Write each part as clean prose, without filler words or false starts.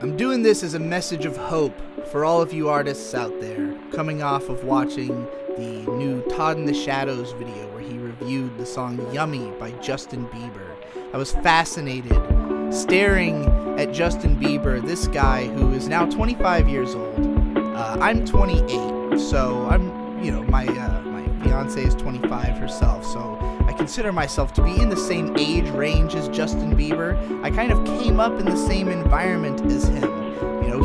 I'm doing this as a message of hope for all of you artists out there, coming off of watching the new Todd in the Shadows video where he reviewed the song Yummy by Justin Bieber. I was fascinated staring at Justin Bieber, this guy who is now 25 years old. I'm 28, so my fiance is 25 herself, so I consider myself to be in the same age range as Justin Bieber. I kind of came up in the same environment as him.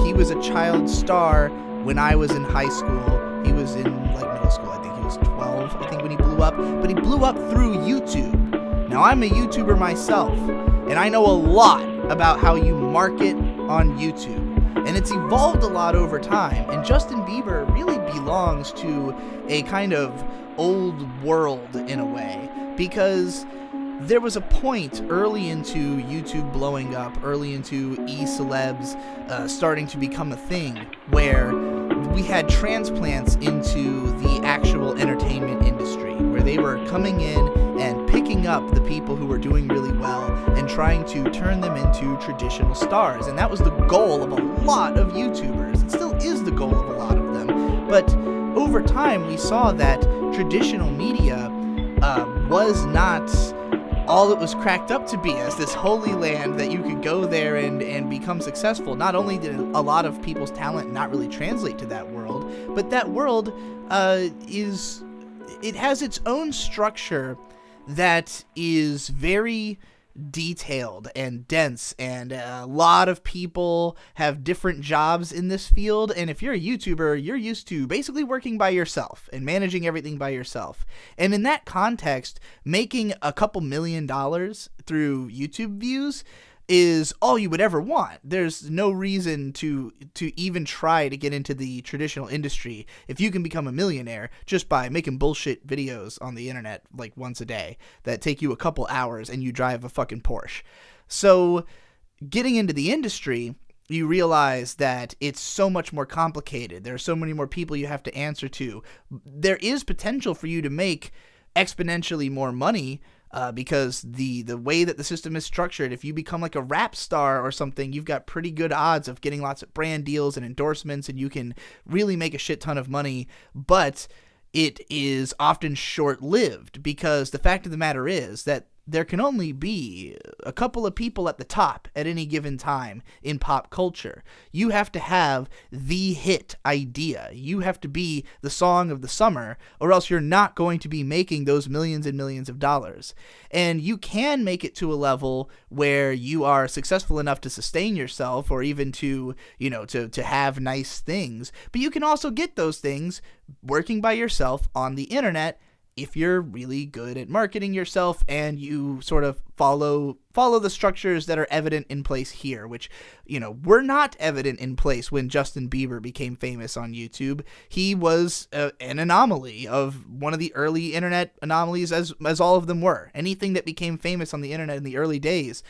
He was a child star when I was in high school. He was in middle school. I think he was 12, when he blew up. But he blew up through YouTube. Now, I'm a YouTuber myself, and I know a lot about how you market on YouTube. And it's evolved a lot over time. And Justin Bieber really belongs to a kind of old world in a way, because there was a point early into YouTube blowing up, early into e-celebs starting to become a thing, where we had transplants into the actual entertainment industry, where they were coming in and picking up the people who were doing really well and trying to turn them into traditional stars. And that was the goal of a lot of YouTubers. It still is the goal of a lot of them. But over time, we saw that traditional media was not all it was cracked up to be, as this holy land that you could go there and become successful. Not only did a lot of people's talent not really translate to that world, but that world it has its own structure that is very detailed and dense, and a lot of people have different jobs in this field. And if you're a YouTuber, you're used to basically working by yourself and managing everything by yourself. And in that context, making a couple $1 million through YouTube views is all you would ever want. There's no reason to even try to get into the traditional industry if you can become a millionaire just by making bullshit videos on the internet once a day that take you a couple hours and you drive a fucking Porsche. So getting into the industry, you realize that it's so much more complicated. There are so many more people you have to answer to. There is potential for you to make exponentially more money, because the way that the system is structured, if you become like a rap star or something, you've got pretty good odds of getting lots of brand deals and endorsements, and you can really make a shit ton of money. But it is often short-lived, because the fact of the matter is that there can only be a couple of people at the top at any given time in pop culture. You have to have the hit idea. You have to be the song of the summer, or else you're not going to be making those millions and millions of dollars. And you can make it to a level where you are successful enough to sustain yourself, or even to have nice things. But you can also get those things working by yourself on the internet, if you're really good at marketing yourself and you sort of follow the structures that are evident in place here, which, were not evident in place when Justin Bieber became famous on YouTube. He was an anomaly, of one of the early internet anomalies, as all of them were. Anything that became famous on the internet in the early days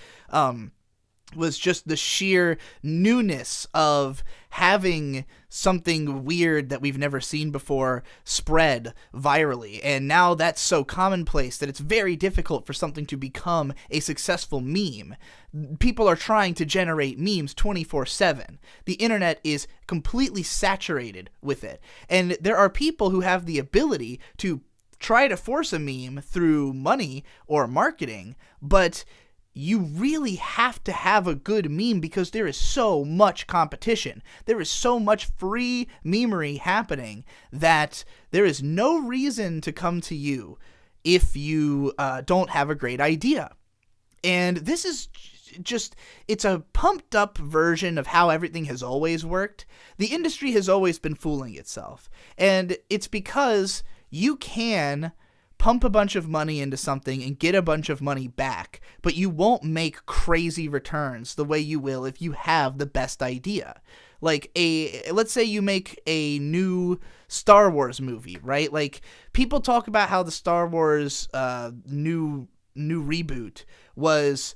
was just the sheer newness of having something weird that we've never seen before spread virally. And now that's so commonplace that it's very difficult for something to become a successful meme. People are trying to generate memes 24/7. The internet is completely saturated with it. And there are people who have the ability to try to force a meme through money or marketing, but you really have to have a good meme, because there is so much competition. There is so much free memery happening that there is no reason to come to you if you don't have a great idea. And this is it's a pumped up version of how everything has always worked. The industry has always been fooling itself. And it's because you can pump a bunch of money into something and get a bunch of money back, but you won't make crazy returns the way you will if you have the best idea. Let's say you make a new Star Wars movie, right? People talk about how the Star Wars new reboot was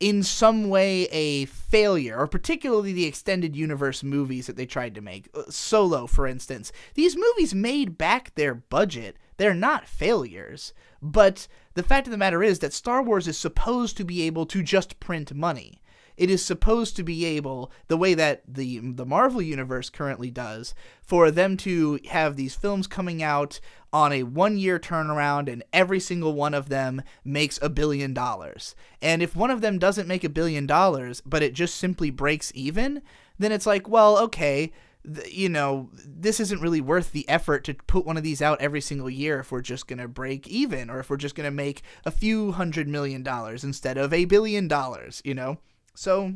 in some way a failure, or particularly the extended universe movies that they tried to make. Solo, for instance. These movies made back their budget. They're not failures. But the fact of the matter is that Star Wars is supposed to be able to just print money. it is supposed to be able, the way that the Marvel Universe currently does, for them to have these films coming out on a 1-year turnaround, and every single one of them makes $1 billion. And if one of them doesn't make $1 billion, but it just simply breaks even, then it's like, well, okay, this isn't really worth the effort to put one of these out every single year if we're just going to break even, or if we're just going to make a few $100 million instead of $1 billion, So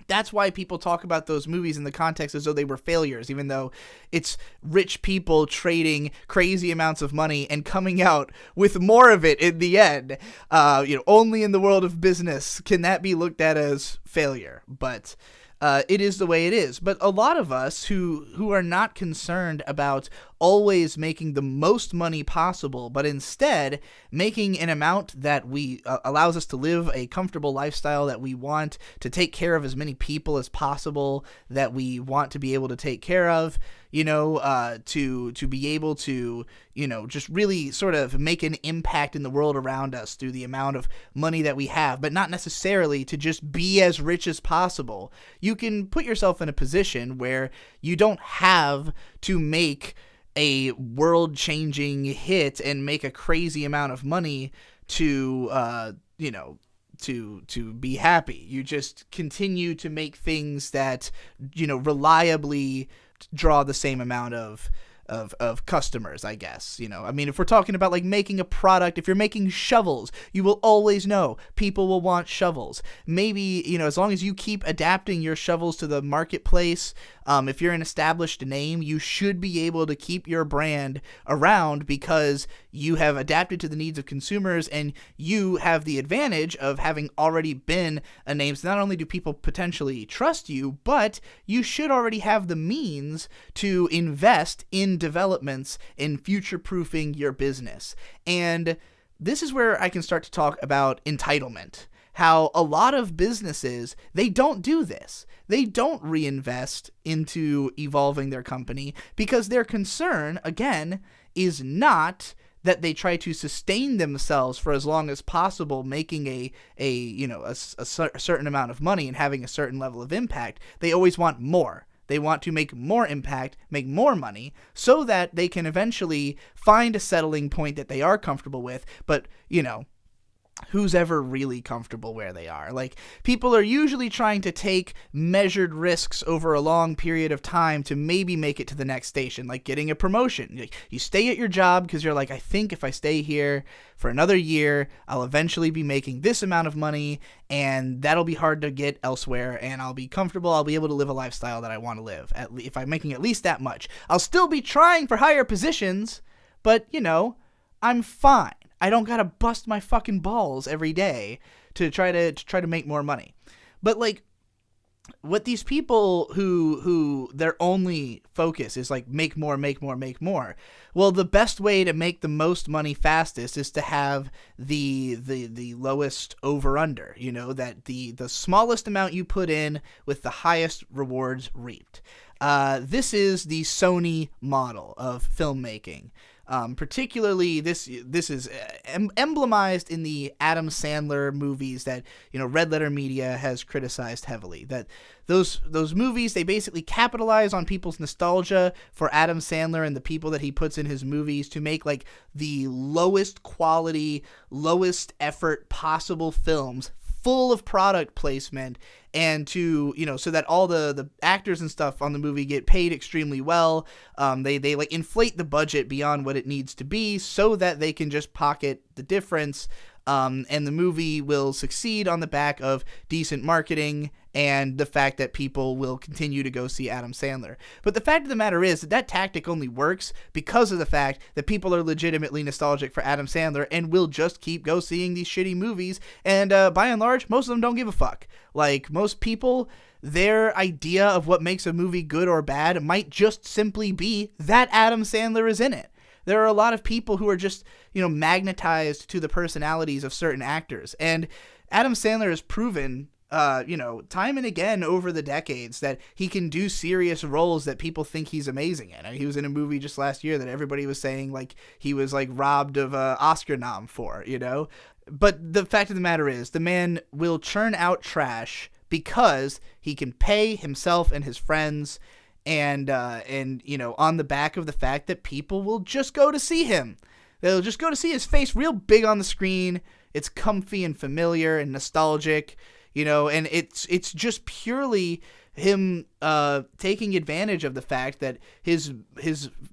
that's why people talk about those movies in the context as though they were failures, even though it's rich people trading crazy amounts of money and coming out with more of it in the end. Only in the world of business can that be looked at as failure. But it is the way it is. But a lot of us who are not concerned about always making the most money possible, but instead making an amount that we allows us to live a comfortable lifestyle that we want, to take care of as many people as possible that we want to be able to take care of, to be able to, just really sort of make an impact in the world around us through the amount of money that we have, but not necessarily to just be as rich as possible. You can put yourself in a position where you don't have to make a world-changing hit and make a crazy amount of money to be happy. You just continue to make things that, reliably draw the same amount of customers, I guess. If we're talking about like making a product, if you're making shovels, you will always know people will want shovels. Maybe, as long as you keep adapting your shovels to the marketplace, if you're an established name, you should be able to keep your brand around because you have adapted to the needs of consumers and you have the advantage of having already been a name. So not only do people potentially trust you, but you should already have the means to invest in developments in future-proofing your business. And this is where I can start to talk about entitlement. How a lot of businesses, they don't do this. They don't reinvest into evolving their company because their concern, again, is not that they try to sustain themselves for as long as possible, making a certain amount of money and having a certain level of impact. They always want more. They want to make more impact, make more money, so that they can eventually find a settling point that they are comfortable with. But, who's ever really comfortable where they are? Like, people are usually trying to take measured risks over a long period of time to maybe make it to the next station, like getting a promotion. You stay at your job because you're like, I think if I stay here for another year, I'll eventually be making this amount of money, and that'll be hard to get elsewhere, and I'll be comfortable. I'll be able to live a lifestyle that I want to live, if I'm making at least that much. I'll still be trying for higher positions, but, I'm fine. I don't gotta bust my fucking balls every day to try to make more money. But like, what these people who their only focus is like make more. Well, the best way to make the most money fastest is to have the lowest over under. That the smallest amount you put in with the highest rewards reaped. This is the Sony model of filmmaking. Particularly, this is emblemized in the Adam Sandler movies that Red Letter Media has criticized heavily. That those movies, they basically capitalize on people's nostalgia for Adam Sandler and the people that he puts in his movies to make like the lowest quality, lowest effort possible films, full of product placement, and to, so that all the actors and stuff on the movie get paid extremely well. They like inflate the budget beyond what it needs to be so that they can just pocket the difference. And the movie will succeed on the back of decent marketing and the fact that people will continue to go see Adam Sandler. But the fact of the matter is that tactic only works because of the fact that people are legitimately nostalgic for Adam Sandler and will just keep go seeing these shitty movies. And by and large, most of them don't give a fuck. Like, most people, their idea of what makes a movie good or bad might just simply be that Adam Sandler is in it. There are a lot of people who are just, magnetized to the personalities of certain actors. And Adam Sandler has proven, time and again over the decades that he can do serious roles that people think he's amazing in. I mean, he was in a movie just last year that everybody was saying, like, he was, like, robbed of an Oscar nom for, But the fact of the matter is, the man will churn out trash because he can pay himself and his friends, and on the back of the fact that people will just go to see him. They'll just go to see his face real big on the screen. It's comfy and familiar and nostalgic, and it's just purely him taking advantage of the fact that his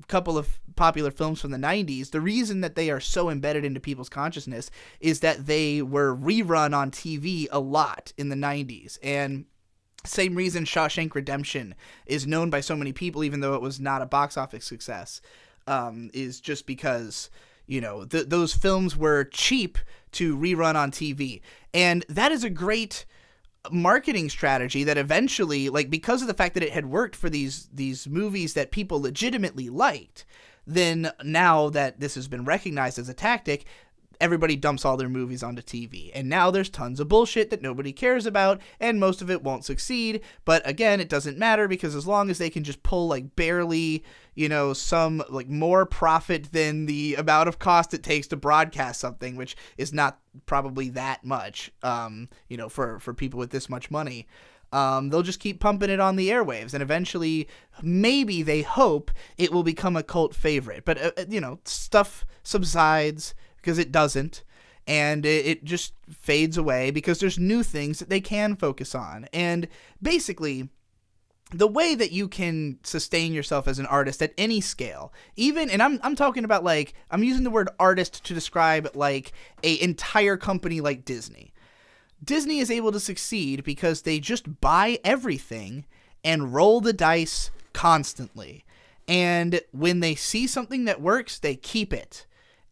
couple of popular films from the 90s, the reason that they are so embedded into people's consciousness is that they were rerun on TV a lot in the 90s. And same reason Shawshank Redemption is known by so many people, even though it was not a box office success, is just because, those films were cheap to rerun on TV. And that is a great marketing strategy that eventually, because of the fact that it had worked for these movies that people legitimately liked, then now that this has been recognized as a tactic, everybody dumps all their movies onto TV. And now there's tons of bullshit that nobody cares about, and most of it won't succeed. But again, it doesn't matter, because as long as they can just pull barely, some more profit than the amount of cost it takes to broadcast something, which is not probably that much, for people with this much money. They'll just keep pumping it on the airwaves, and eventually, maybe they hope it will become a cult favorite. But, stuff subsides because it doesn't, and it just fades away because there's new things that they can focus on. And basically, the way that you can sustain yourself as an artist at any scale, and I'm talking about I'm using the word artist to describe a entire company like Disney. Disney is able to succeed because they just buy everything and roll the dice constantly. And when they see something that works, they keep it.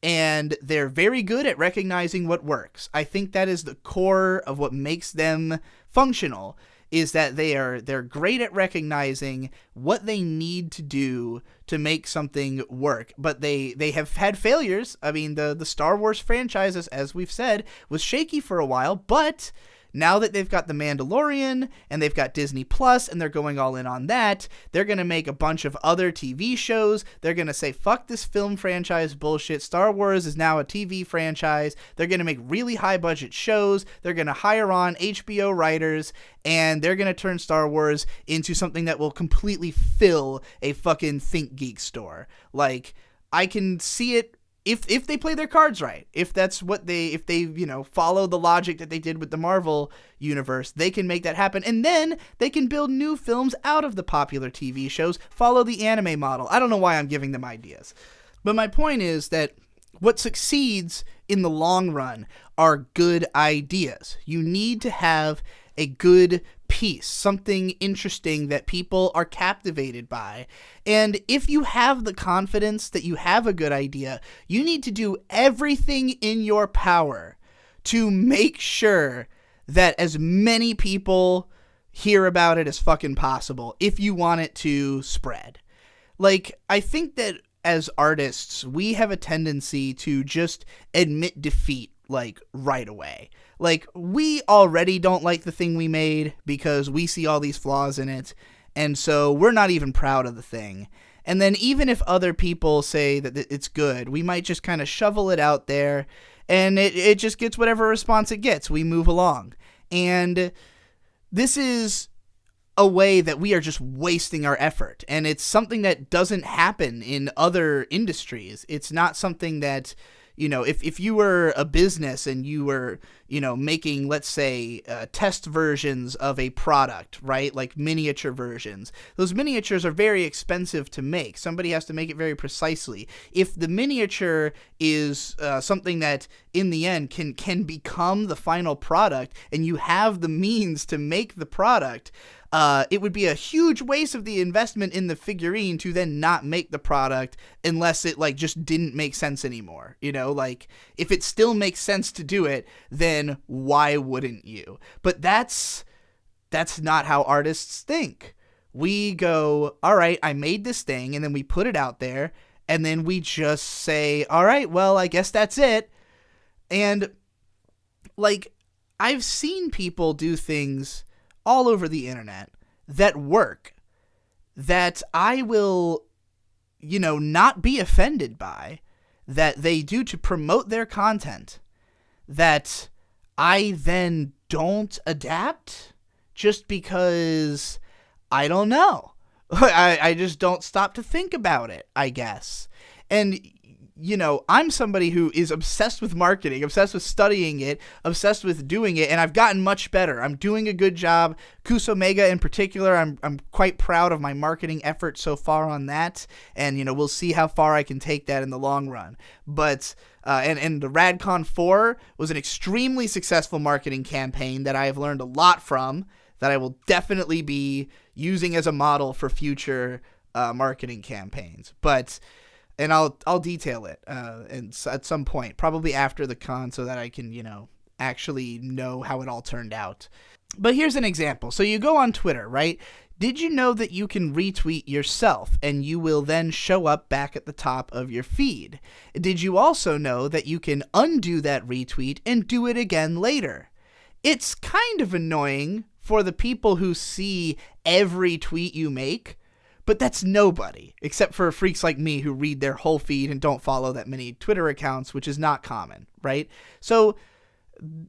And they're very good at recognizing what works. I think that is the core of what makes them functional, is that they're great at recognizing what they need to do to make something work. But they have had failures. I mean, the Star Wars franchise, as we've said, was shaky for a while, but now that they've got The Mandalorian and they've got Disney Plus and they're going all in on that, they're going to make a bunch of other TV shows. They're going to say, fuck this film franchise bullshit. Star Wars is now a TV franchise. They're going to make really high budget shows. They're going to hire on HBO writers, and they're going to turn Star Wars into something that will completely fill a fucking Think Geek store. I can see it. If they play their cards right, if they follow the logic that they did with the Marvel universe, they can make that happen. And then they can build new films out of the popular TV shows, follow the anime model. I don't know why I'm giving them ideas. But my point is that what succeeds in the long run are good ideas. You need to have a good piece, something interesting that people are captivated by. And if you have the confidence that you have a good idea, you need to do everything in your power to make sure that as many people hear about it as fucking possible if you want it to spread. I think that as artists, we have a tendency to just admit defeat right away. We already don't like the thing we made because we see all these flaws in it, and so we're not even proud of the thing. And then even if other people say that it's good, we might just kind of shovel it out there, and it just gets whatever response it gets. We move along. And this is a way that we are just wasting our effort, and it's something that doesn't happen in other industries. It's not something that, if you were a business and you were, making, let's say, test versions of a product, right? Like miniature versions. Those miniatures are very expensive to make. Somebody has to make it very precisely. If the miniature is something that in the end can become the final product, and you have the means to make the product, it would be a huge waste of the investment in the figurine to then not make the product unless it just didn't make sense anymore. If it still makes sense to do it, then why wouldn't you? But that's not how artists think. We go, all right, I made this thing, and then we put it out there, and then we just say, all right, well, I guess that's it. And I've seen people do things all over the internet that work, that I will, not be offended by, that they do to promote their content, that I then don't adapt just because I don't know. I just don't stop to think about it, I guess. And, you know, I'm somebody who is obsessed with marketing, obsessed with studying it, obsessed with doing it, and I've gotten much better. I'm doing a good job. Kusomega in particular, I'm quite proud of my marketing effort so far on that, and, you know, we'll see how far I can take that in the long run. But and the RadCon 4 was an extremely successful marketing campaign that I have learned a lot from, that I will definitely be using as a model for future marketing campaigns. And I'll detail it and at some point, probably after the con, so that I can, you know, actually know how it all turned out. But here's an example. So you go on Twitter, right? Did you know that you can retweet yourself and you will then show up back at the top of your feed? Did you also know that you can undo that retweet and do it again later? It's kind of annoying for the people who see every tweet you make, but that's nobody, except for freaks like me who read their whole feed and don't follow that many Twitter accounts, which is not common, right? So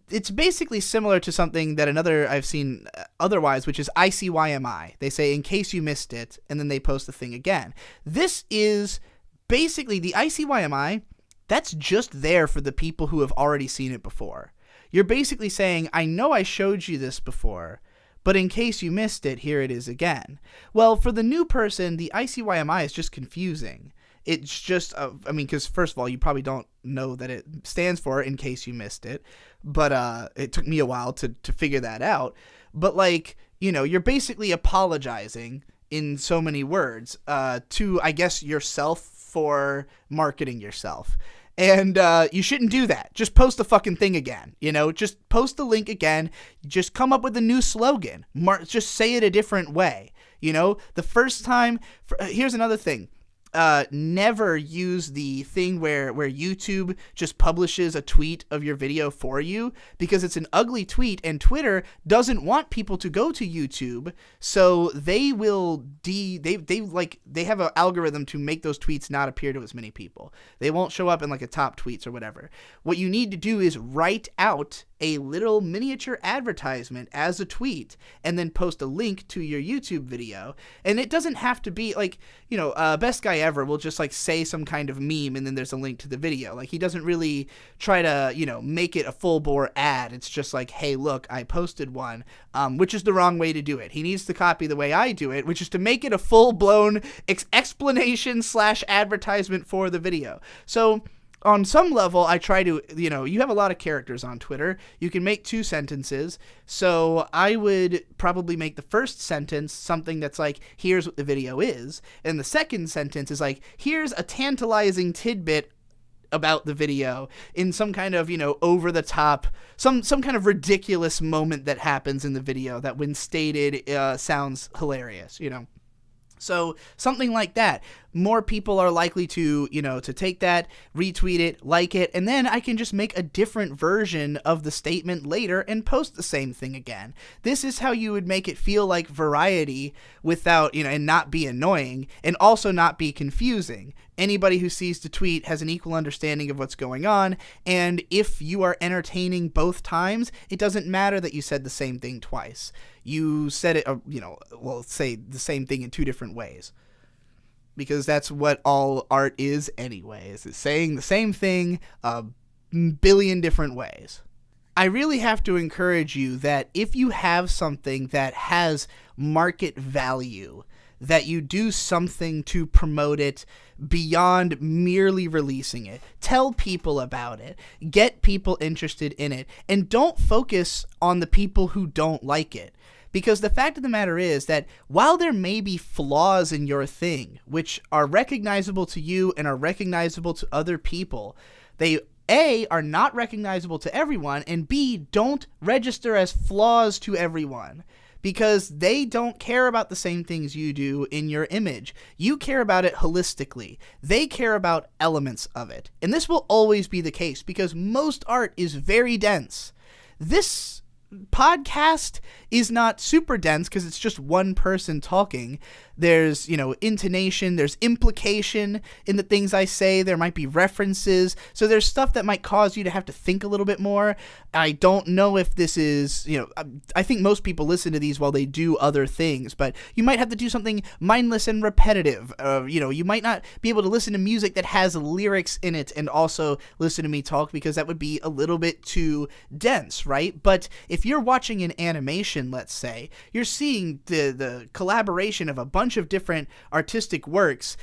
it's basically similar to something that another I've seen otherwise, which is ICYMI. They say, in case you missed it, and then they post the thing again. This is basically the ICYMI. That's just there for the people who have already seen it before. You're basically saying, I know I showed you this before, but in case you missed it, here it is again. Well, for the new person, the ICYMI is just confusing. It's just, because first of all, you probably don't know that it stands for in case you missed it, but it took me a while to figure that out. But, like, you know, you're basically apologizing in so many words to, I guess, yourself for marketing yourself. And you shouldn't do that. Just post the fucking thing again. You know, just post the link again. Just come up with a new slogan. Just say it a different way. You know, the first time. Here's another thing. Never use the thing where YouTube just publishes a tweet of your video for you, because it's an ugly tweet and Twitter doesn't want people to go to YouTube, so they will they have an algorithm to make those tweets not appear to as many people. They won't show up in like a top tweets or whatever. What you need to do is write out a little miniature advertisement as a tweet and then post a link to your YouTube video. And it doesn't have to be like, you know, Best Guy Ever will just like say some kind of meme and then there's a link to the video. Like, he doesn't really try to, you know, make it a full bore ad. It's just like, hey, look, I posted one, which is the wrong way to do it. He needs to copy the way I do it, which is to make it a full blown explanation / advertisement for the video. So on some level, I try to, you know, you have a lot of characters on Twitter. You can make 2 sentences. So I would probably make the first sentence something that's like, here's what the video is. And the second sentence is like, here's a tantalizing tidbit about the video in some kind of, you know, over the top, some kind of ridiculous moment that happens in the video that when stated sounds hilarious, you know. So something like that. More people are likely to, you know, to take that, retweet it, like it, and then I can just make a different version of the statement later and post the same thing again. This is how you would make it feel like variety without, you know, and not be annoying, and also not be confusing. Anybody who sees the tweet has an equal understanding of what's going on, and if you are entertaining both times, it doesn't matter that you said the same thing twice. You said it, you know, well, say the same thing in 2 different ways. Because that's what all art is anyways. It's saying the same thing a billion different ways. I really have to encourage you that if you have something that has market value, that you do something to promote it beyond merely releasing it. Tell people about it. Get people interested in it. And don't focus on the people who don't like it. Because the fact of the matter is that while there may be flaws in your thing, which are recognizable to you and are recognizable to other people, they A, are not recognizable to everyone, and B, don't register as flaws to everyone. Because they don't care about the same things you do in your image. You care about it holistically. They care about elements of it. And this will always be the case because most art is very dense. This podcast is not super dense because it's just one person talking. there's, intonation, there's implication in the things I say, there might be references, so there's stuff that might cause you to have to think a little bit more. I don't know if this is, I think most people listen to these while they do other things, but you might have to do something mindless and repetitive. You might not be able to listen to music that has lyrics in it and also listen to me talk, because that would be a little bit too dense, right? But if you're watching an animation, let's say, you're seeing the collaboration of a bunch of different artistic works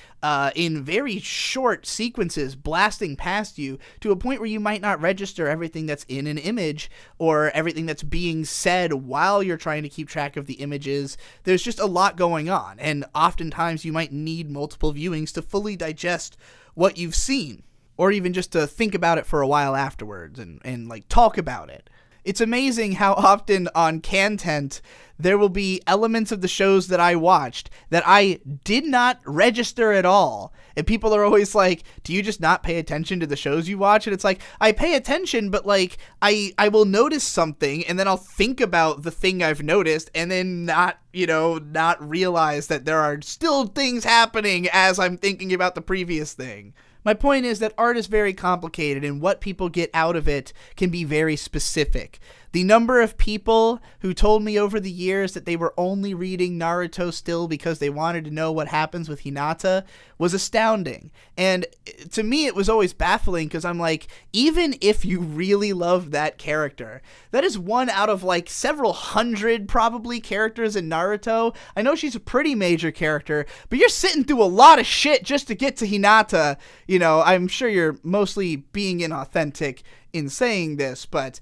in very short sequences blasting past you to a point where you might not register everything that's in an image or everything that's being said while you're trying to keep track of the images. There's just a lot going on, and oftentimes you might need multiple viewings to fully digest what you've seen, or even just to think about it for a while afterwards and like talk about it. It's amazing how often on Content there will be elements of the shows that I watched that I did not register at all. And people are always like, do you just not pay attention to the shows you watch? And it's like, I pay attention, but like I will notice something and then I'll think about the thing I've noticed and then not realize that there are still things happening as I'm thinking about the previous thing. My point is that art is very complicated, and what people get out of it can be very specific. The number of people who told me over the years that they were only reading Naruto still because they wanted to know what happens with Hinata was astounding. And to me, it was always baffling, because I'm like, even if you really love that character, that is one out of like several hundred probably characters in Naruto. I know she's a pretty major character, but you're sitting through a lot of shit just to get to Hinata. I'm sure you're mostly being inauthentic in saying this, but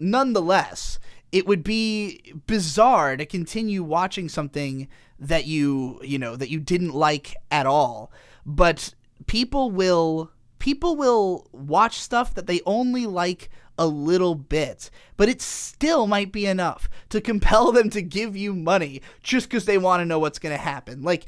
nonetheless, it would be bizarre to continue watching something that you didn't like at all. But people will watch stuff that they only like a little bit, but it still might be enough to compel them to give you money just because they want to know what's going to happen. Like,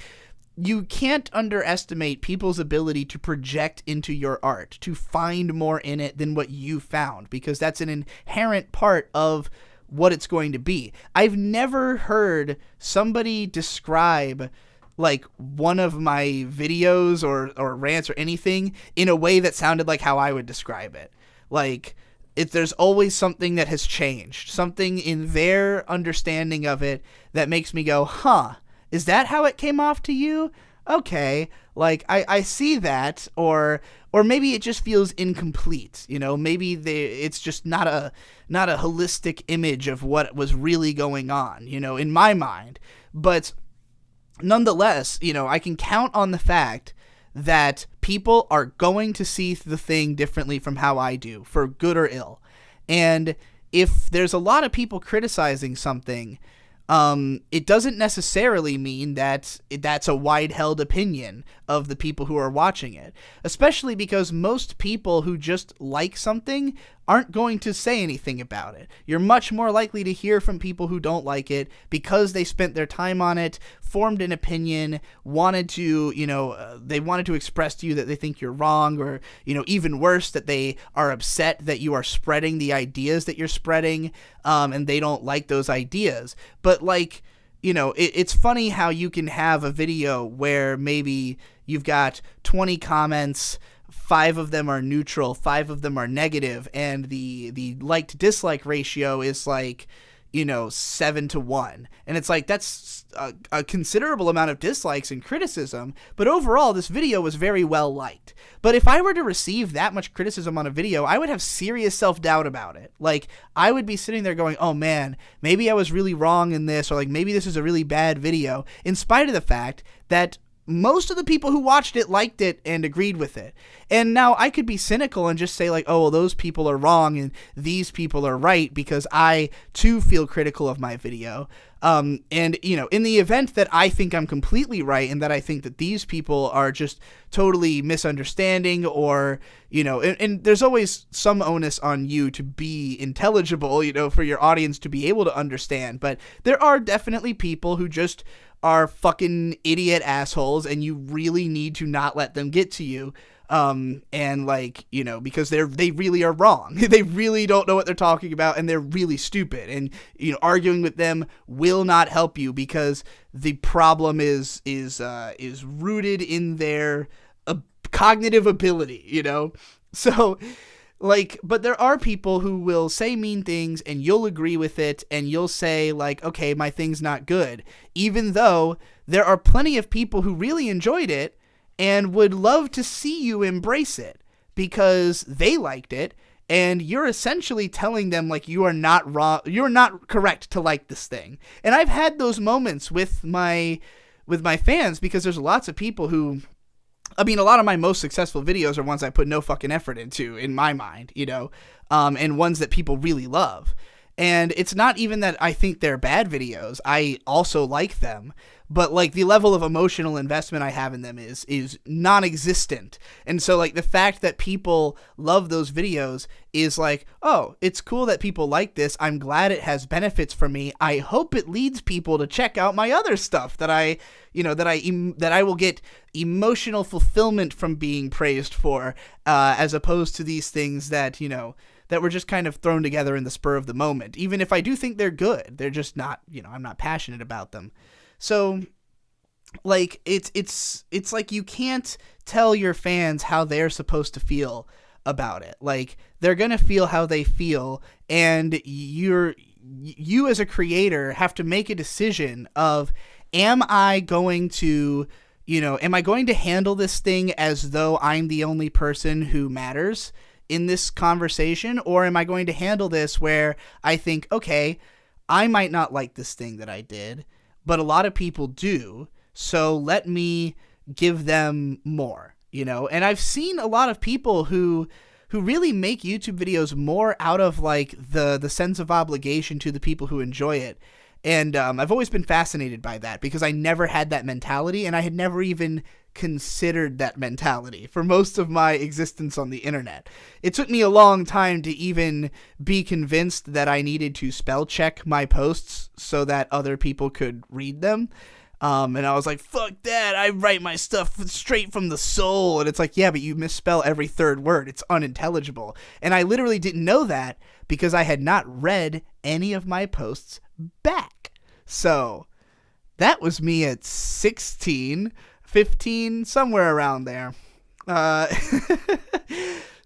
you can't underestimate people's ability to project into your art, to find more in it than what you found, because that's an inherent part of what it's going to be. I've never heard somebody describe like one of my videos or rants or anything in a way that sounded like how I would describe it. Like, there's always something that has changed, something in their understanding of it that makes me go, huh, is that how it came off to you? Okay, like I see that, or maybe it just feels incomplete. Maybe it's just not a holistic image of what was really going on, in my mind. But nonetheless, I can count on the fact that people are going to see the thing differently from how I do, for good or ill. And if there's a lot of people criticizing something, it doesn't necessarily mean that that's a wide-held opinion of the people who are watching it, especially because most people who just like something aren't going to say anything about it. You're much more likely to hear from people who don't like it because they spent their time on it, formed an opinion, wanted to, they wanted to express to you that they think you're wrong, or, even worse, that they are upset that you are spreading the ideas that you're spreading, and they don't like those ideas. But like, it's funny how you can have a video where maybe you've got 20 comments, 5 of them are neutral, 5 of them are negative, and the like to dislike ratio is like, 7-1. And it's like, that's a considerable amount of dislikes and criticism, but overall this video was very well liked. But if I were to receive that much criticism on a video, I would have serious self-doubt about it. Like, I would be sitting there going, oh man, maybe I was really wrong in this, or like maybe this is a really bad video, in spite of the fact that most of the people who watched it liked it and agreed with it. And now I could be cynical and just say like, oh, well, those people are wrong and these people are right, because I too feel critical of my video. And, in the event that I think I'm completely right and that I think that these people are just totally misunderstanding, or, and there's always some onus on you to be intelligible, for your audience to be able to understand. But there are definitely people who just are fucking idiot assholes, and you really need to not let them get to you. And like, because they really are wrong. They really don't know what they're talking about, and they're really stupid. And arguing with them will not help you, because the problem is rooted in their cognitive ability. So. Like, but there are people who will say mean things and you'll agree with it and you'll say like, okay, my thing's not good, even though there are plenty of people who really enjoyed it and would love to see you embrace it because they liked it, and you're essentially telling them like you are not wrong, you're not correct to like this thing. And I've had those moments with my fans, because there's lots of people who, I mean, a lot of my most successful videos are ones I put no fucking effort into, in my mind, and ones that people really love. And it's not even that I think they're bad videos. I also like them. But, like, the level of emotional investment I have in them is non-existent. And so, like, the fact that people love those videos is like, oh, it's cool that people like this. I'm glad it has benefits for me. I hope it leads people to check out my other stuff that I will get emotional fulfillment from being praised for, as opposed to these things that, that were just kind of thrown together in the spur of the moment. Even if I do think they're good, they're just not, I'm not passionate about them. So, like, it's like you can't tell your fans how they're supposed to feel about it. Like, they're gonna feel how they feel, and you as a creator have to make a decision of, am I going to handle this thing as though I'm the only person who matters in this conversation, or am I going to handle this where I think, okay, I might not like this thing that I did, but a lot of people do, so let me give them more, And I've seen a lot of people who really make YouTube videos more out of, like, the sense of obligation to the people who enjoy it. And I've always been fascinated by that, because I never had that mentality, and I had never even considered that mentality for most of my existence on the internet. It took me a long time to even be convinced that I needed to spell check my posts so that other people could read them. And I was like, fuck that, I write my stuff straight from the soul. And it's like, yeah, but you misspell every third word. It's unintelligible. And I literally didn't know that because I had not read any of my posts back. So that was me at 16, 15, somewhere around there.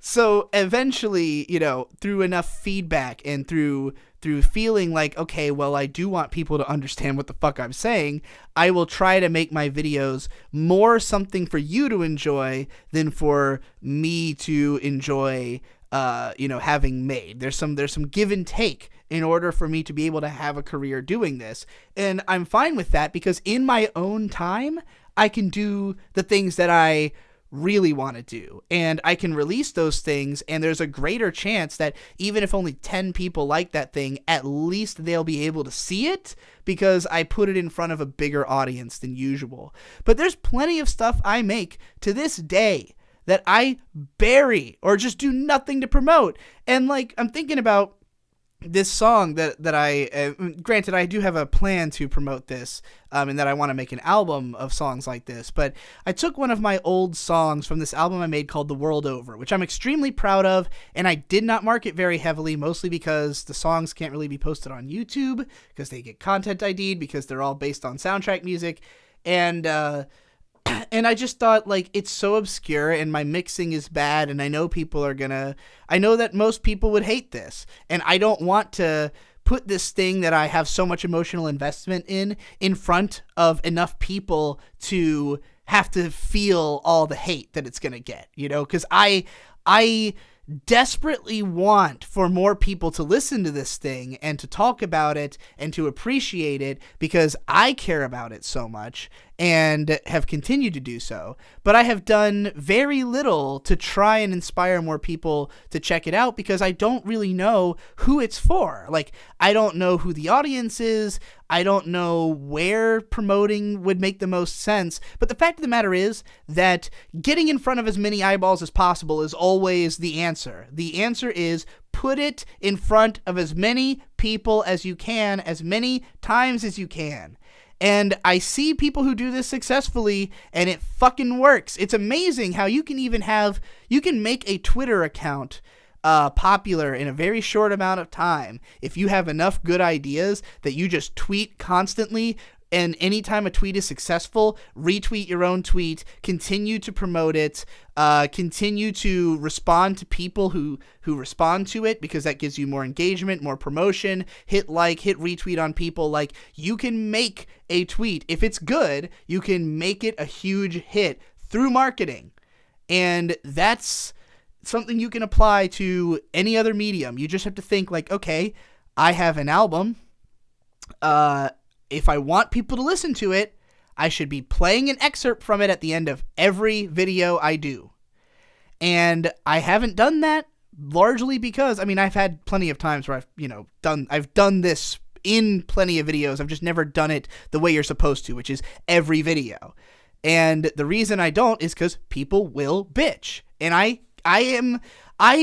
So eventually, through enough feedback and through feeling like, okay, well, I do want people to understand what the fuck I'm saying, I will try to make my videos more something for you to enjoy than for me to enjoy, having made. There's some give and take in order for me to be able to have a career doing this. And I'm fine with that, because in my own time, I can do the things that I really want to do, and I can release those things, and there's a greater chance that even if only 10 people like that thing, at least they'll be able to see it because I put it in front of a bigger audience than usual. But there's plenty of stuff I make to this day that I bury or just do nothing to promote. And like, I'm thinking about this song that I, granted, I do have a plan to promote this, and that I want to make an album of songs like this, but I took one of my old songs from this album I made called The World Over, which I'm extremely proud of, and I did not market very heavily, mostly because the songs can't really be posted on YouTube, because they get content ID'd, because they're all based on soundtrack music, and I just thought, like, it's so obscure and my mixing is bad, and I know that most people would hate this, and I don't want to put this thing that I have so much emotional investment in front of enough people to have to feel all the hate that it's gonna get, because I desperately want for more people to listen to this thing and to talk about it and to appreciate it, because I care about it so much and have continued to do so. But I have done very little to try and inspire more people to check it out, because I don't really know who it's for. Like, I don't know who the audience is. I don't know where promoting would make the most sense. But the fact of the matter is that getting in front of as many eyeballs as possible is always the answer. The answer is put it in front of as many people as you can, as many times as you can. And I see people who do this successfully, and it fucking works. It's amazing how you can make a Twitter account popular in a very short amount of time if you have enough good ideas that you just tweet constantly. And anytime a tweet is successful, retweet your own tweet, continue to promote it, continue to respond to people who respond to it, because that gives you more engagement, more promotion. Hit like, hit retweet on people. Like, you can make a tweet. If it's good, you can make it a huge hit through marketing. And that's something you can apply to any other medium. You just have to think like, okay, I have an album. If I want people to listen to it, I should be playing an excerpt from it at the end of every video I do. And I haven't done that largely because, I mean, I've had plenty of times where I've done this in plenty of videos. I've just never done it the way you're supposed to, which is every video. And the reason I don't is because people will bitch. And I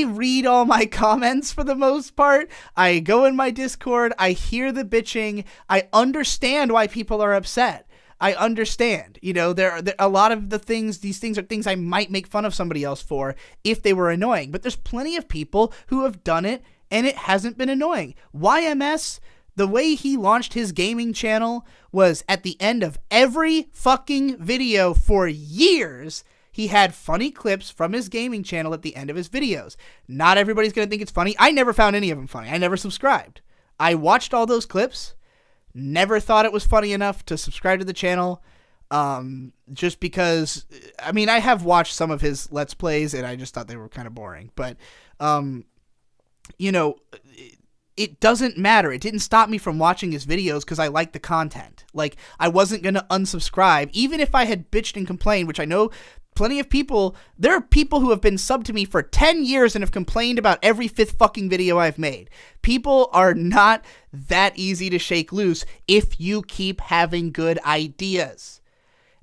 read all my comments for the most part. I go in my Discord. I hear the bitching. I understand why people are upset. I understand. There a lot of these things are things I might make fun of somebody else for if they were annoying. But there's plenty of people who have done it and it hasn't been annoying. YMS, the way he launched his gaming channel was at the end of every fucking video for years. He had funny clips from his gaming channel at the end of his videos. Not everybody's going to think it's funny. I never found any of them funny. I never subscribed. I watched all those clips, never thought it was funny enough to subscribe to the channel, just because, I mean, I have watched some of his Let's Plays, and I just thought they were kind of boring. But, it doesn't matter. It didn't stop me from watching his videos because I liked the content. Like, I wasn't going to unsubscribe, even if I had bitched and complained, which I know plenty of people, there are people who have been subbed to me for 10 years and have complained about every fifth fucking video I've made. People are not that easy to shake loose if you keep having good ideas.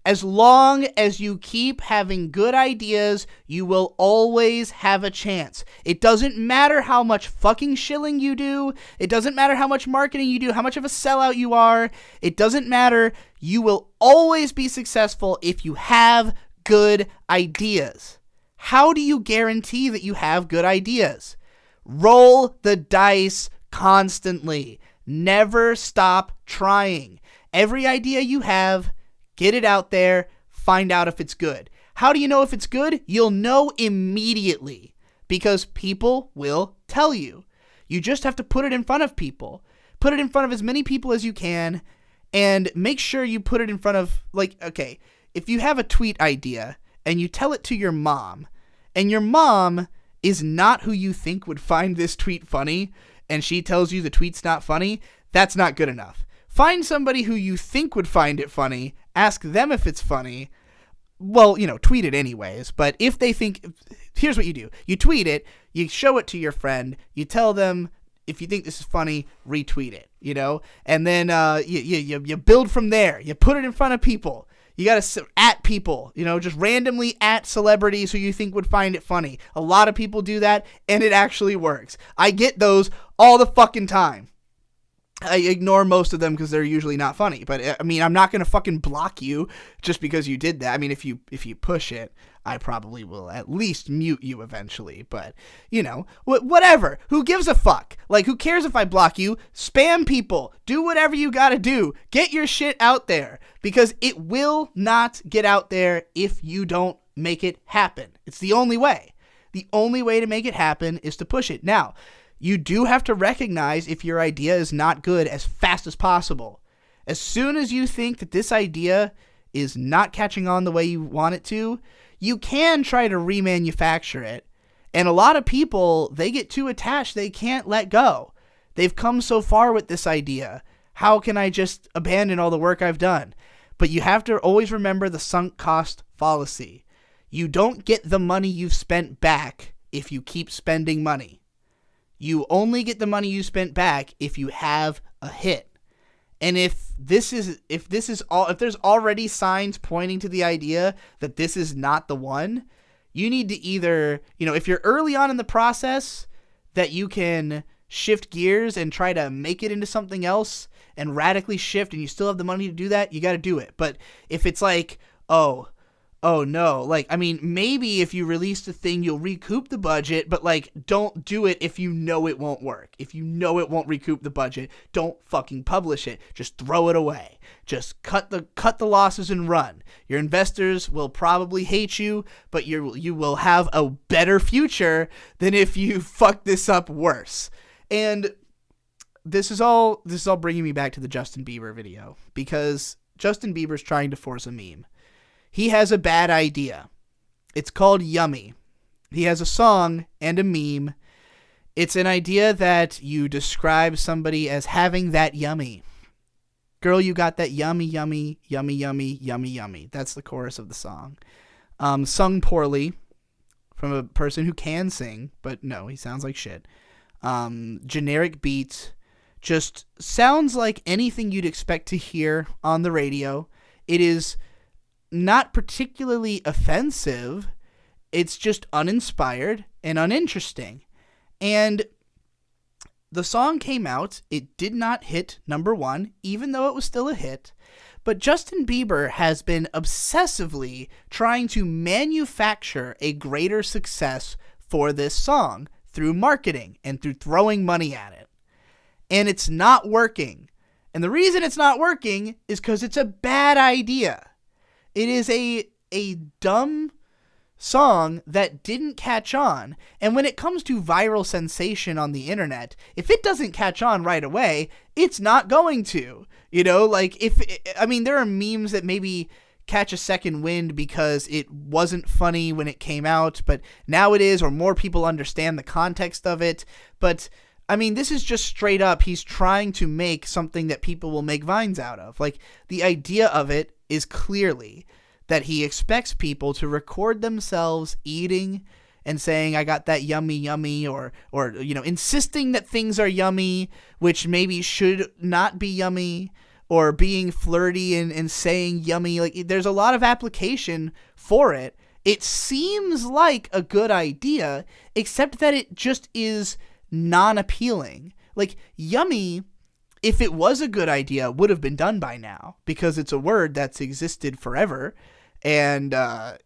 As long as you keep having good ideas, you will always have a chance. It doesn't matter how much fucking shilling you do. It doesn't matter how much marketing you do, how much of a sellout you are. It doesn't matter. You will always be successful if you have good ideas. How do you guarantee that you have good ideas? Roll the dice constantly. Never stop trying. Every idea you have, get it out there, find out if it's good. How do you know if it's good? You'll know immediately because people will tell you. You just have to put it in front of people. Put it in front of as many people as you can, and make sure you put it in front of, like, okay, if you have a tweet idea and you tell it to your mom, and your mom is not who you think would find this tweet funny, and she tells you the tweet's not funny, that's not good enough. Find somebody who you think would find it funny, ask them if it's funny. Well, tweet it anyways, but if they think, here's what you do. You tweet it, you show it to your friend, you tell them, if you think this is funny, retweet it, and then you build from there. You put it in front of people. You got to at people, just randomly at celebrities who you think would find it funny. A lot of people do that, and it actually works. I get those all the fucking time. I ignore most of them because they're usually not funny. But, I mean, I'm not going to fucking block you just because you did that. I mean, if you push it, I probably will at least mute you eventually. But, whatever. Who gives a fuck? Like, who cares if I block you? Spam people. Do whatever you got to do. Get your shit out there. Because it will not get out there if you don't make it happen. It's the only way. The only way to make it happen is to push it. Now, you do have to recognize if your idea is not good as fast as possible. As soon as you think that this idea is not catching on the way you want it to, you can try to remanufacture it. And a lot of people, they get too attached, they can't let go. They've come so far with this idea. How can I just abandon all the work I've done? But you have to always remember the sunk cost fallacy. You don't get the money you've spent back if you keep spending money. You only get the money you spent back if you have a hit. And if there's already signs pointing to the idea that this is not the one, you need to either, if you're early on in the process, that you can shift gears and try to make it into something else and radically shift, and you still have the money to do that, you got to do it. But if it's like, oh no, like, I mean, maybe if you release the thing, you'll recoup the budget, but like, don't do it if you know it won't work. If you know it won't recoup the budget, don't fucking publish it. Just throw it away. Just cut the losses and run. Your investors will probably hate you, but you will have a better future than if you fuck this up worse. And this is all bringing me back to the Justin Bieber video, because Justin Bieber's trying to force a meme. He has a bad idea. It's called Yummy. He has a song and a meme. It's an idea that you describe somebody as having that yummy. Girl, you got that yummy, yummy, yummy, yummy, yummy, yummy. That's the chorus of the song. Sung poorly from a person who can sing, but no, he sounds like shit. Generic beat. Just sounds like anything you'd expect to hear on the radio. It is not particularly offensive. It's just uninspired and uninteresting. And the song came out. It did not hit number one, even though it was still a hit. But Justin Bieber has been obsessively trying to manufacture a greater success for this song through marketing and through throwing money at it. And it's not working. And the reason it's not working is because it's a bad idea. It is a dumb song that didn't catch on. And when it comes to viral sensation on the internet, if it doesn't catch on right away, it's not going to. You know, like, there are memes that maybe catch a second wind because it wasn't funny when it came out, but now it is, or more people understand the context of it. But I mean, this is just straight up, he's trying to make something that people will make vines out of. Like, the idea of it is clearly that he expects people to record themselves eating and saying, I got that yummy, yummy, or insisting that things are yummy, which maybe should not be yummy, or being flirty and saying yummy. Like, there's a lot of application for it. It seems like a good idea, except that it just is non-appealing. Like, yummy, if it was a good idea, would have been done by now, because it's a word that's existed forever, and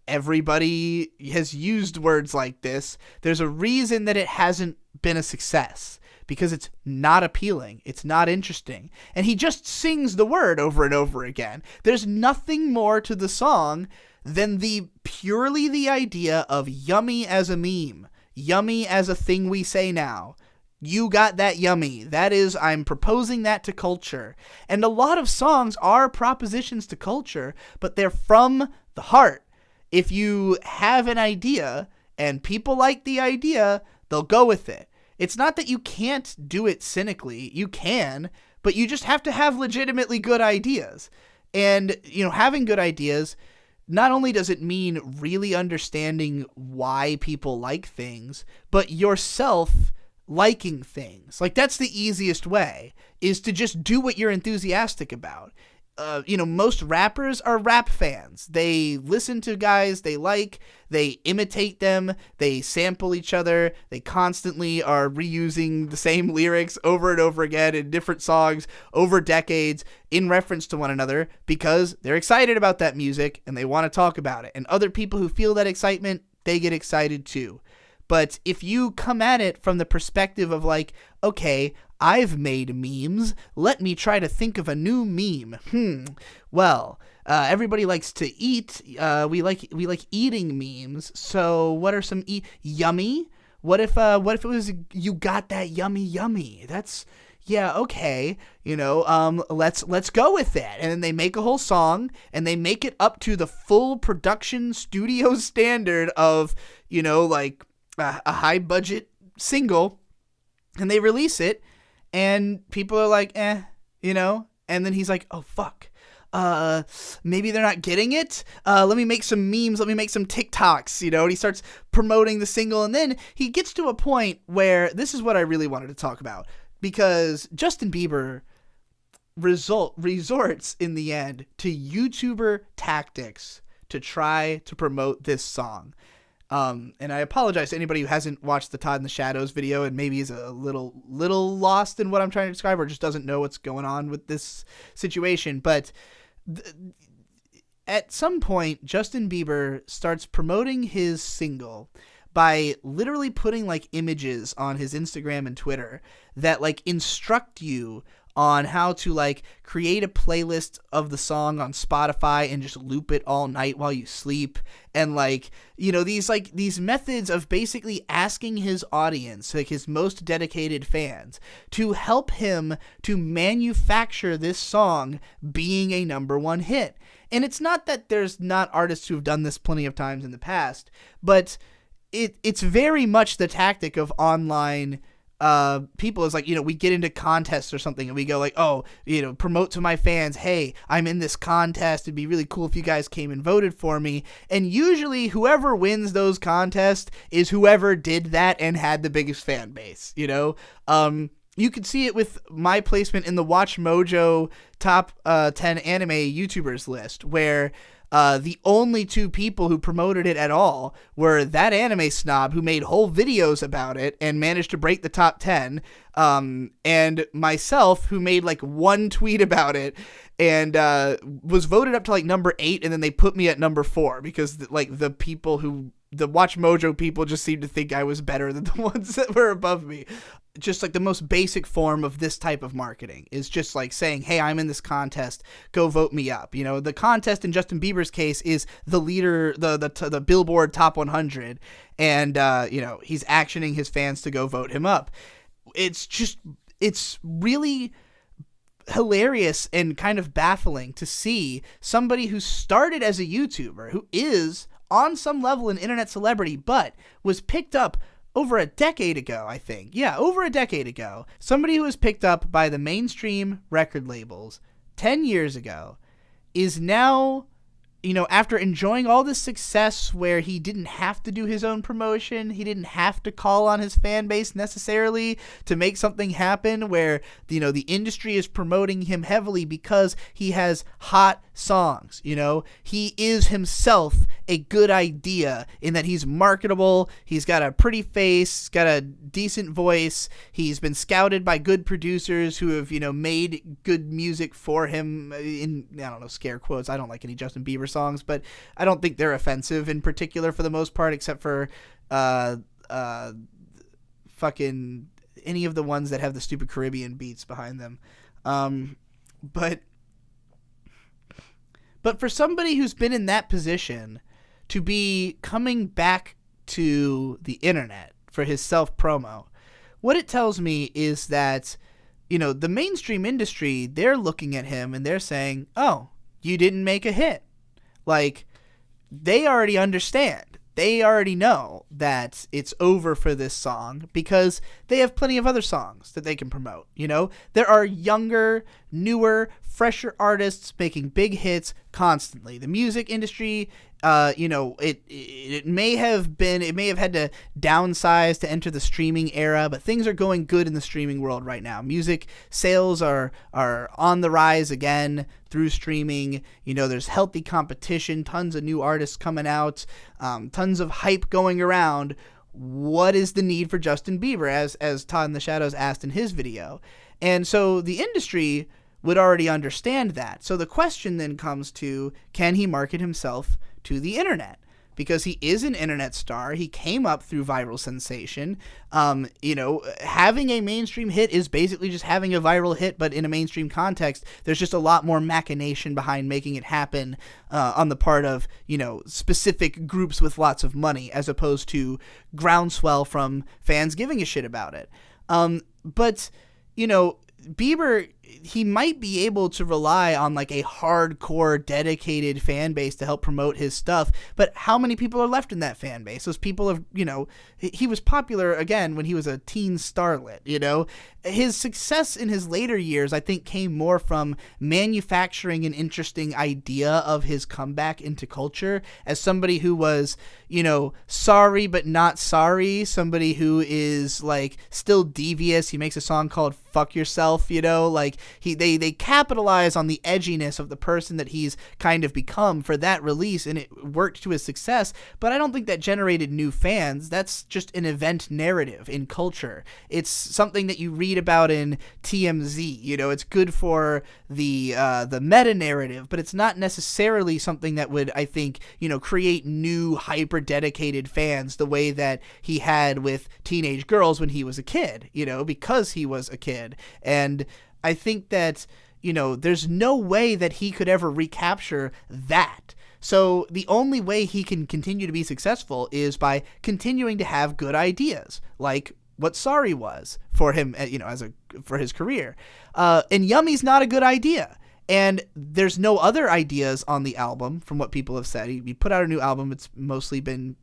everybody has used words like this. There's a reason that it hasn't been a success, because it's not appealing, it's not interesting, and he just sings the word over and over again. There's nothing more to the song than purely the idea of yummy as a meme, yummy as a thing we say now. You got that yummy. That is, I'm proposing that to culture. And a lot of songs are propositions to culture, but they're from the heart. If you have an idea and people like the idea, they'll go with it. It's not that you can't do it cynically. You can, but you just have to have legitimately good ideas. And, having good ideas, not only does it mean really understanding why people like things, but yourself liking things. Like, that's the easiest way, is to just do what you're enthusiastic about. Most rappers are rap fans. They listen to guys they like, they imitate them, they sample each other, they constantly are reusing the same lyrics over and over again in different songs over decades in reference to one another, because they're excited about that music and they want to talk about it. And other people who feel that excitement, they get excited too. But if you come at it from the perspective of like, okay, I've made memes, let me try to think of a new meme. Well, everybody likes to eat. We like eating memes. So what are some yummy? What if it was you got that yummy yummy? That's, yeah, okay. Let's go with that. And then they make a whole song and they make it up to the full production studio standard of, like a high budget single, and they release it. And people are like, and then he's like, oh, fuck. Maybe they're not getting it. Let me make some memes. Let me make some TikToks, and he starts promoting the single. And then he gets to a point where this is what I really wanted to talk about, because Justin Bieber resorts in the end to YouTuber tactics to try to promote this song. And I apologize to anybody who hasn't watched the Todd in the Shadows video and maybe is a little lost in what I'm trying to describe or just doesn't know what's going on with this situation. But at some point, Justin Bieber starts promoting his single by literally putting like images on his Instagram and Twitter that like instruct you on how to like create a playlist of the song on Spotify and just loop it all night while you sleep. And like, you know, these methods of basically asking his audience, like his most dedicated fans, to help him to manufacture this song being a #1 hit. And it's not that there's not artists who have done this plenty of times in the past, but it's very much the tactic of online people. Is like, you know, we get into contests or something and we go like, oh, you know, promote to my fans, hey, I'm in this contest, it'd be really cool if you guys came and voted for me. And usually whoever wins those contests is whoever did that and had the biggest fan base, you know. You could see it with my placement in the Watch Mojo top 10 anime YouTubers list, where the only 2 people who promoted it at all were that anime snob who made whole videos about it and managed to break the top 10, and myself, who made like 1 tweet about it and was voted up to like number 8, and then they put me at number 4 because like the Watch Mojo people just seemed to think I was better than the ones that were above me. Just like the most basic form of this type of marketing is just like saying, hey, I'm in this contest, go vote me up. You know, the contest in Justin Bieber's case is the leader, the Billboard Top 100, and you know, he's actioning his fans to go vote him up. It's really hilarious and kind of baffling to see somebody who started as a YouTuber, who is on some level an internet celebrity, but was picked up over a decade ago, I think. Yeah, over a decade ago. Somebody who was picked up by the mainstream record labels 10 years ago is now, you know, after enjoying all this success where he didn't have to do his own promotion, he didn't have to call on his fan base necessarily to make something happen, where, you know, the industry is promoting him heavily because he has hot songs. You know, he is himself a good idea in that he's marketable, he's got a pretty face, got a decent voice, he's been scouted by good producers who have, you know, made good music for him in, I don't know, scare quotes. I don't like any Justin Bieber songs, but I don't think they're offensive in particular for the most part, except for fucking any of the ones that have the stupid Caribbean beats behind them. But for somebody who's been in that position to be coming back to the internet for his self-promo, what it tells me is that, you know, the mainstream industry, they're looking at him and they're saying, oh, you didn't make a hit. Like, they already understand. They already know that it's over for this song because they have plenty of other songs that they can promote. You know, there are younger, newer, fresher artists making big hits constantly. The music industry, you know, it may have had to downsize to enter the streaming era, but things are going good in the streaming world right now. Music sales are on the rise again through streaming. You know, there's healthy competition, tons of new artists coming out, tons of hype going around. What is the need for Justin Bieber, as Todd in the Shadows asked in his video? And so the industry would already understand that. So the question then comes to, can he market himself to the internet? Because he is an internet star. He came up through viral sensation. You know, having a mainstream hit is basically just having a viral hit, but in a mainstream context, there's just a lot more machination behind making it happen on the part of, you know, specific groups with lots of money, as opposed to groundswell from fans giving a shit about it. But, you know, Bieber, he might be able to rely on like a hardcore dedicated fan base to help promote his stuff, but how many people are left in that fan base? Those people have, you know, he was popular again when he was a teen starlet. You know, his success in his later years, I think, came more from manufacturing an interesting idea of his comeback into culture as somebody who was, you know, sorry but not sorry, somebody who is like still devious. He makes a song called Fuck Yourself, you know, like they capitalize on the edginess of the person that he's kind of become for that release, and it worked to his success. But I don't think that generated new fans. That's just an event narrative in culture. It's something that you read about in TMZ. It's good for the meta narrative, but it's not necessarily something that would, I think, create new hyper dedicated fans the way that he had with teenage girls when he was a kid, because he was a kid. And I think that, there's no way that he could ever recapture that. So the only way he can continue to be successful is by continuing to have good ideas, like what Sorry was for him, for his career. And Yummy's not a good idea. And there's no other ideas on the album from what people have said. He put out a new album. It's mostly been,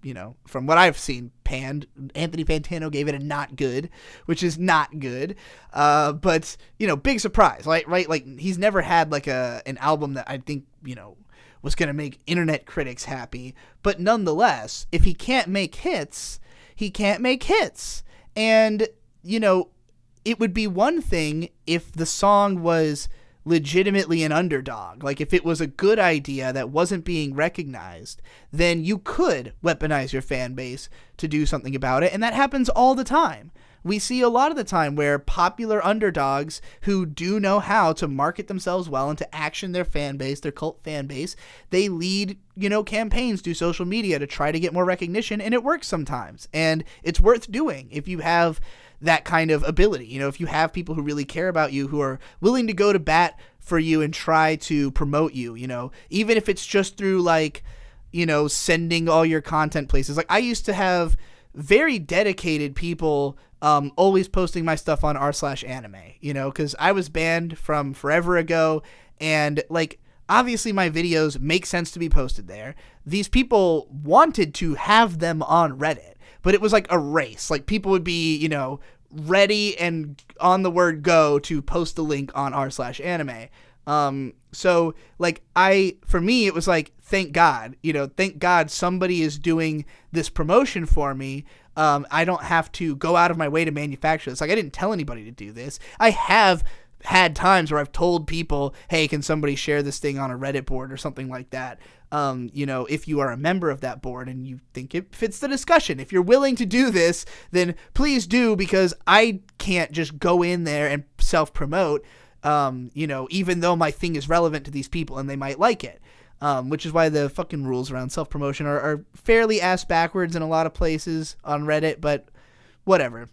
from what I've seen, panned. Anthony Fantano gave it a not good, which is not good. But, big surprise, right? Like, he's never had like an album that I think, was going to make internet critics happy. But nonetheless, if he can't make hits, he can't make hits. And, it would be one thing if the song was legitimately an underdog. Like, if it was a good idea that wasn't being recognized, then you could weaponize your fan base to do something about it. And that happens all the time. We see a lot of the time where popular underdogs who do know how to market themselves well and to action their fan base, their cult fan base, they lead, campaigns through social media to try to get more recognition, and it works sometimes. And it's worth doing if you have that kind of ability. If you have people who really care about you, who are willing to go to bat for you and try to promote you, even if it's just through sending all your content places. Like, I used to have very dedicated people always posting my stuff on r/anime, because I was banned from forever ago, and obviously my videos make sense to be posted there. These people wanted to have them on Reddit, but it was like a race. Like, people would be, ready and on the word go to post the link on r/anime. So for me, it was like, thank God somebody is doing this promotion for me. I don't have to go out of my way to manufacture this. Like, I didn't tell anybody to do this. I have had times where I've told people, hey, can somebody share this thing on a Reddit board or something like that? If you are a member of that board and you think it fits the discussion, if you're willing to do this, then please do, because I can't just go in there and self-promote, even though my thing is relevant to these people and they might like it. Which is why the fucking rules around self-promotion are fairly ass backwards in a lot of places on Reddit, but whatever.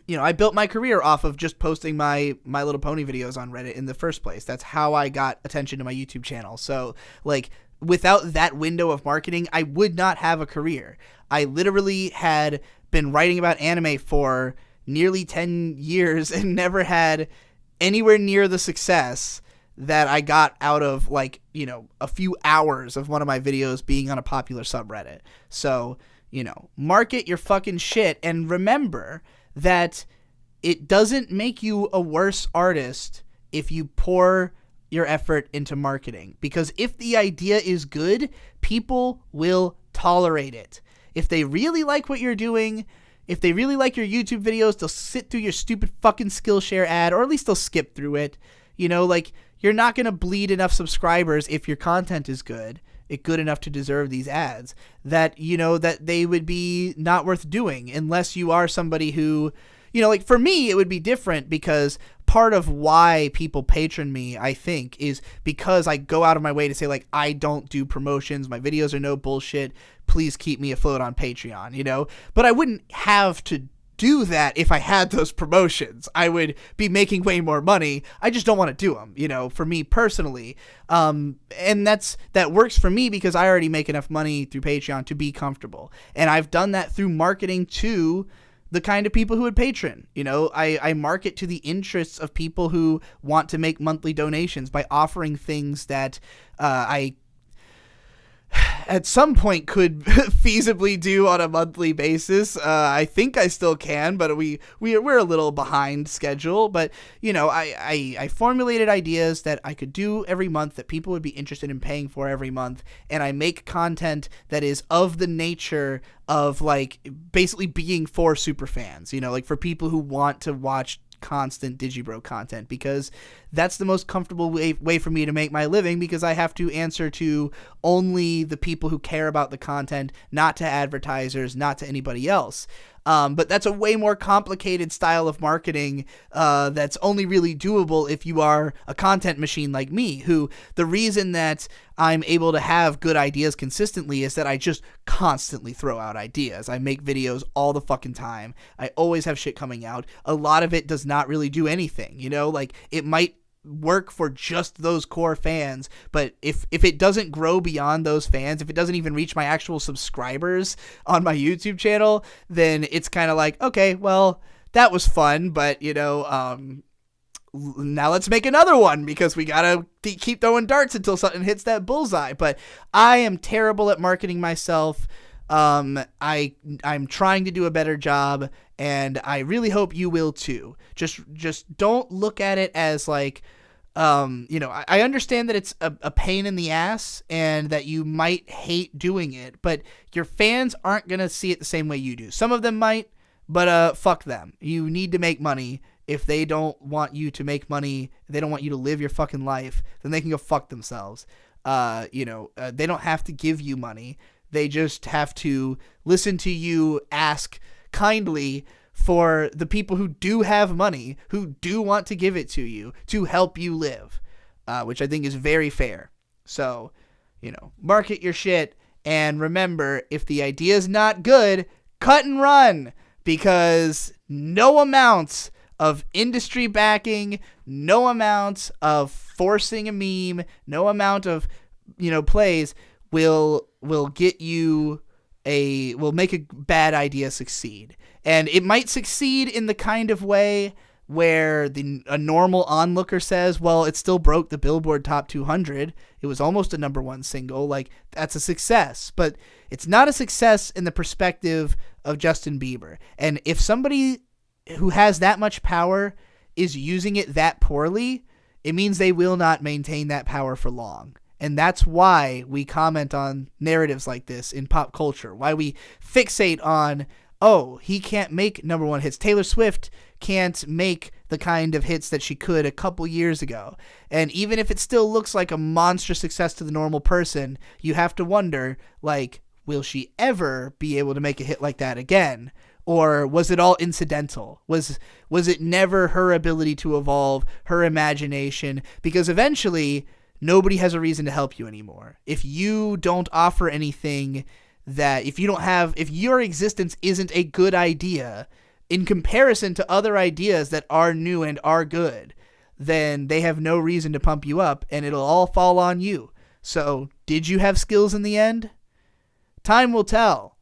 I built my career off of just posting my My Little Pony videos on Reddit in the first place. That's how I got attention to my YouTube channel. So, without that window of marketing, I would not have a career. I literally had been writing about anime for nearly 10 years and never had anywhere near the success that I got out of a few hours of one of my videos being on a popular subreddit. So, market your fucking shit, and remember that it doesn't make you a worse artist if you pour your effort into marketing. Because if the idea is good, people will tolerate it. If they really like what you're doing, if they really like your YouTube videos, they'll sit through your stupid fucking Skillshare ad, or at least they'll skip through it. You're not going to bleed enough subscribers if your content is good enough to deserve these ads, that they would be not worth doing unless you are somebody who, for me, it would be different, because part of why people patron me, I think, is because I go out of my way to say, I don't do promotions. My videos are no bullshit. Please keep me afloat on Patreon, but I wouldn't have to do that if I had those promotions. I would be making way more money. I just don't want to do them, for me personally. And that works for me because I already make enough money through Patreon to be comfortable. And I've done that through marketing to the kind of people who would patron. I market to the interests of people who want to make monthly donations by offering things that I at some point could feasibly do on a monthly basis. I think I still can, but we're a little behind schedule. But I formulated ideas that I could do every month that people would be interested in paying for every month, and I make content that is of the nature of basically being for super fans. For people who want to watch constant Digibro content, because that's the most comfortable way for me to make my living, because I have to answer to only the people who care about the content, not to advertisers, not to anybody else. But that's a way more complicated style of marketing that's only really doable if you are a content machine like me, who the reason that I'm able to have good ideas consistently is that I just constantly throw out ideas. I make videos all the fucking time. I always have shit coming out. A lot of it does not really do anything, you know, like it might work for just those core fans, but if it doesn't grow beyond those fans, if it doesn't even reach my actual subscribers on my YouTube channel, then it's kind of like, okay, well, that was fun, but you know, now let's make another one, because we gotta keep throwing darts until something hits that bullseye. But I am terrible at marketing myself. I'm trying to do a better job, and I really hope you will too. Just don't look at it as like, you know, I understand that it's a pain in the ass and that you might hate doing it, but your fans aren't going to see it the same way you do. Some of them might, but fuck them. You need to make money. If they don't want you to make money, they don't want you to live your fucking life, then they can go fuck themselves. You know, they don't have to give you money. They just have to listen to you ask kindly for the people who do have money, who do want to give it to you to help you live, which I think is very fair. So, you know, market your shit, and remember, if the idea is not good, cut and run, because no amounts of industry backing, no amount of forcing a meme, no amount of, you know, plays will get you will make a bad idea succeed. And it might succeed in the kind of way where a normal onlooker says, well, it still broke the Billboard Top 200. It was almost a #1 single. Like, that's a success. But it's not a success in the perspective of Justin Bieber. And if somebody who has that much power is using it that poorly, it means they will not maintain that power for long. And that's why we comment on narratives like this in pop culture, why we fixate on, oh, he can't make #1 hits. Taylor Swift can't make the kind of hits that she could a couple years ago. And even if it still looks like a monstrous success to the normal person, you have to wonder, like, will she ever be able to make a hit like that again? Or was it all incidental? Was it never her ability to evolve, her imagination? Because eventually, nobody has a reason to help you anymore. If you don't offer anything if your existence isn't a good idea in comparison to other ideas that are new and are good, then they have no reason to pump you up, and it'll all fall on you. So, did you have skills in the end? Time will tell,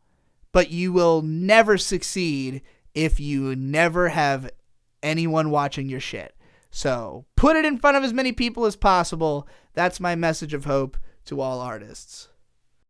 but you will never succeed if you never have anyone watching your shit. So, put it in front of as many people as possible. That's my message of hope to all artists.